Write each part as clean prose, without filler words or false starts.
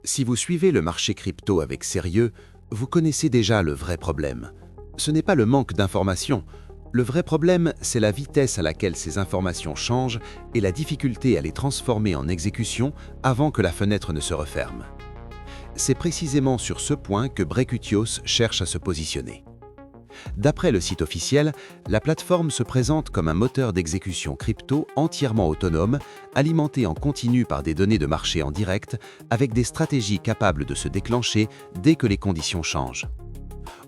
Si vous suivez le marché crypto avec sérieux, vous connaissez déjà le vrai problème. Ce n'est pas le manque d'informations. Le vrai problème, c'est la vitesse à laquelle ces informations changent et la difficulté à les transformer en exécution avant que la fenêtre ne se referme. C'est précisément sur ce point que Brekutios cherche à se positionner. D'après le site officiel, la plateforme se présente comme un moteur d'exécution crypto entièrement autonome, alimenté en continu par des données de marché en direct, avec des stratégies capables de se déclencher dès que les conditions changent.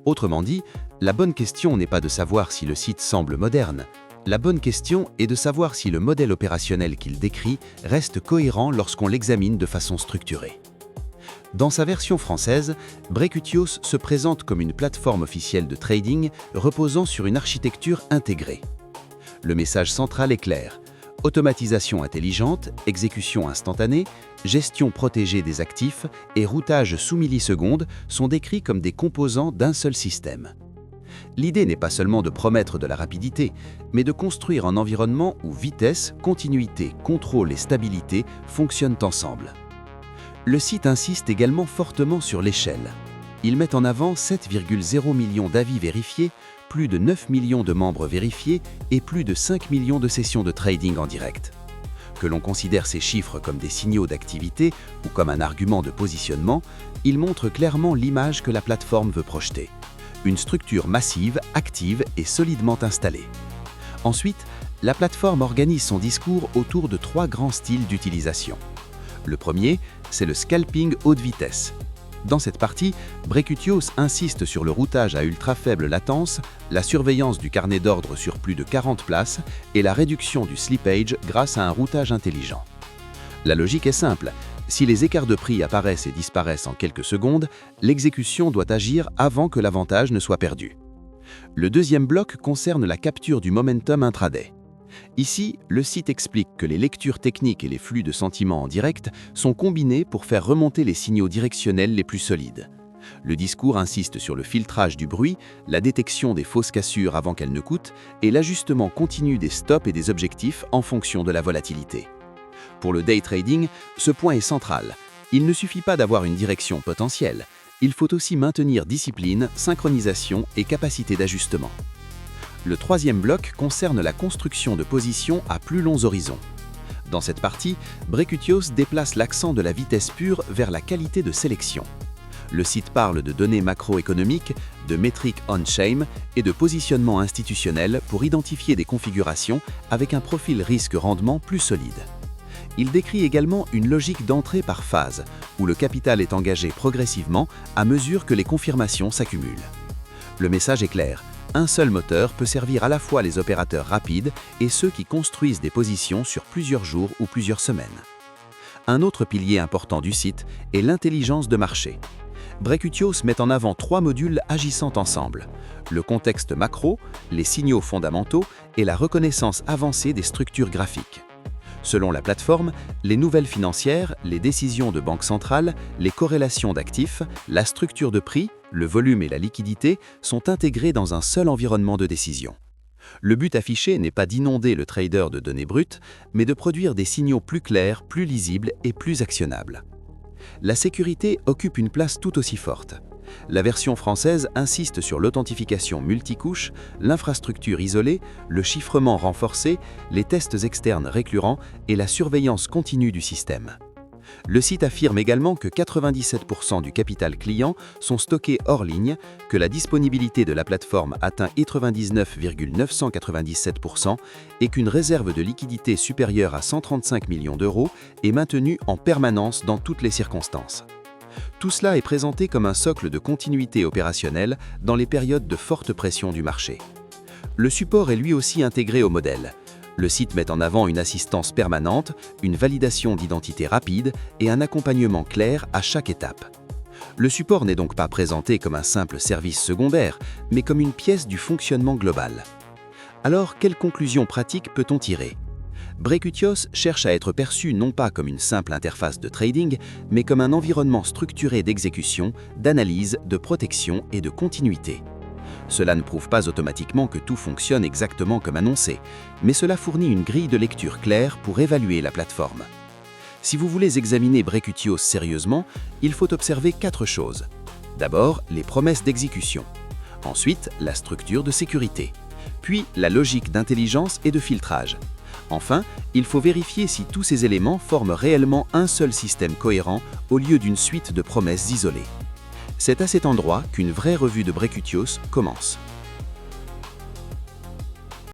Autrement dit, la bonne question n'est pas de savoir si le site semble moderne. La bonne question est de savoir si le modèle opérationnel qu'il décrit reste cohérent lorsqu'on l'examine de façon structurée. Dans sa version française, Brekutios se présente comme une plateforme officielle de trading reposant sur une architecture intégrée. Le message central est clair. Automatisation intelligente, exécution instantanée, gestion protégée des actifs et routage sous millisecondes sont décrits comme des composants d'un seul système. L'idée n'est pas seulement de promettre de la rapidité, mais de construire un environnement où vitesse, continuité, contrôle et stabilité fonctionnent ensemble. Le site insiste également fortement sur l'échelle. Il met en avant 7,0 millions d'avis vérifiés, plus de 9 millions de membres vérifiés et plus de 5 millions de sessions de trading en direct. Que l'on considère ces chiffres comme des signaux d'activité ou comme un argument de positionnement, ils montrent clairement l'image que la plateforme veut projeter. Une structure massive, active et solidement installée. Ensuite, la plateforme organise son discours autour de 3 grands styles d'utilisation. Le premier, c'est le scalping haute vitesse. Dans cette partie, Brekutios insiste sur le routage à ultra faible latence, la surveillance du carnet d'ordre sur plus de 40 places et la réduction du slippage grâce à un routage intelligent. La logique est simple. Si les écarts de prix apparaissent et disparaissent en quelques secondes, l'exécution doit agir avant que l'avantage ne soit perdu. Le deuxième bloc concerne la capture du momentum intraday. Ici, le site explique que les lectures techniques et les flux de sentiments en direct sont combinés pour faire remonter les signaux directionnels les plus solides. Le discours insiste sur le filtrage du bruit, la détection des fausses cassures avant qu'elles ne coûtent et l'ajustement continu des stops et des objectifs en fonction de la volatilité. Pour le day trading, ce point est central. Il ne suffit pas d'avoir une direction potentielle, il faut aussi maintenir discipline, synchronisation et capacité d'ajustement. Le troisième bloc concerne la construction de positions à plus longs horizons. Dans cette partie, Brekutios déplace l'accent de la vitesse pure vers la qualité de sélection. Le site parle de données macroéconomiques, de métriques on-chain et de positionnement institutionnel pour identifier des configurations avec un profil risque-rendement plus solide. Il décrit également une logique d'entrée par phase, où le capital est engagé progressivement à mesure que les confirmations s'accumulent. Le message est clair. Un seul moteur peut servir à la fois les opérateurs rapides et ceux qui construisent des positions sur plusieurs jours ou plusieurs semaines. Un autre pilier important du site est l'intelligence de marché. Brekutios met en avant 3 modules agissant ensemble: le contexte macro, les signaux fondamentaux et la reconnaissance avancée des structures graphiques. Selon la plateforme, les nouvelles financières, les décisions de banque centrale, les corrélations d'actifs, la structure de prix, le volume et la liquidité sont intégrés dans un seul environnement de décision. Le but affiché n'est pas d'inonder le trader de données brutes, mais de produire des signaux plus clairs, plus lisibles et plus actionnables. La sécurité occupe une place tout aussi forte. La version française insiste sur l'authentification multicouche, l'infrastructure isolée, le chiffrement renforcé, les tests externes récurrents et la surveillance continue du système. Le site affirme également que 97% du capital client sont stockés hors ligne, que la disponibilité de la plateforme atteint 99,997% et qu'une réserve de liquidité supérieure à 135 millions d'euros est maintenue en permanence dans toutes les circonstances. Tout cela est présenté comme un socle de continuité opérationnelle dans les périodes de forte pression du marché. Le support est lui aussi intégré au modèle. Le site met en avant une assistance permanente, une validation d'identité rapide et un accompagnement clair à chaque étape. Le support n'est donc pas présenté comme un simple service secondaire, mais comme une pièce du fonctionnement global. Alors, quelles conclusions pratiques peut-on tirer ? Brekutios cherche à être perçu non pas comme une simple interface de trading, mais comme un environnement structuré d'exécution, d'analyse, de protection et de continuité. Cela ne prouve pas automatiquement que tout fonctionne exactement comme annoncé, mais cela fournit une grille de lecture claire pour évaluer la plateforme. Si vous voulez examiner Brechutios sérieusement, il faut observer 4 choses. D'abord, les promesses d'exécution. Ensuite, la structure de sécurité. Puis, la logique d'intelligence et de filtrage. Enfin, il faut vérifier si tous ces éléments forment réellement un seul système cohérent au lieu d'une suite de promesses isolées. C'est à cet endroit qu'une vraie revue de Brechutios commence.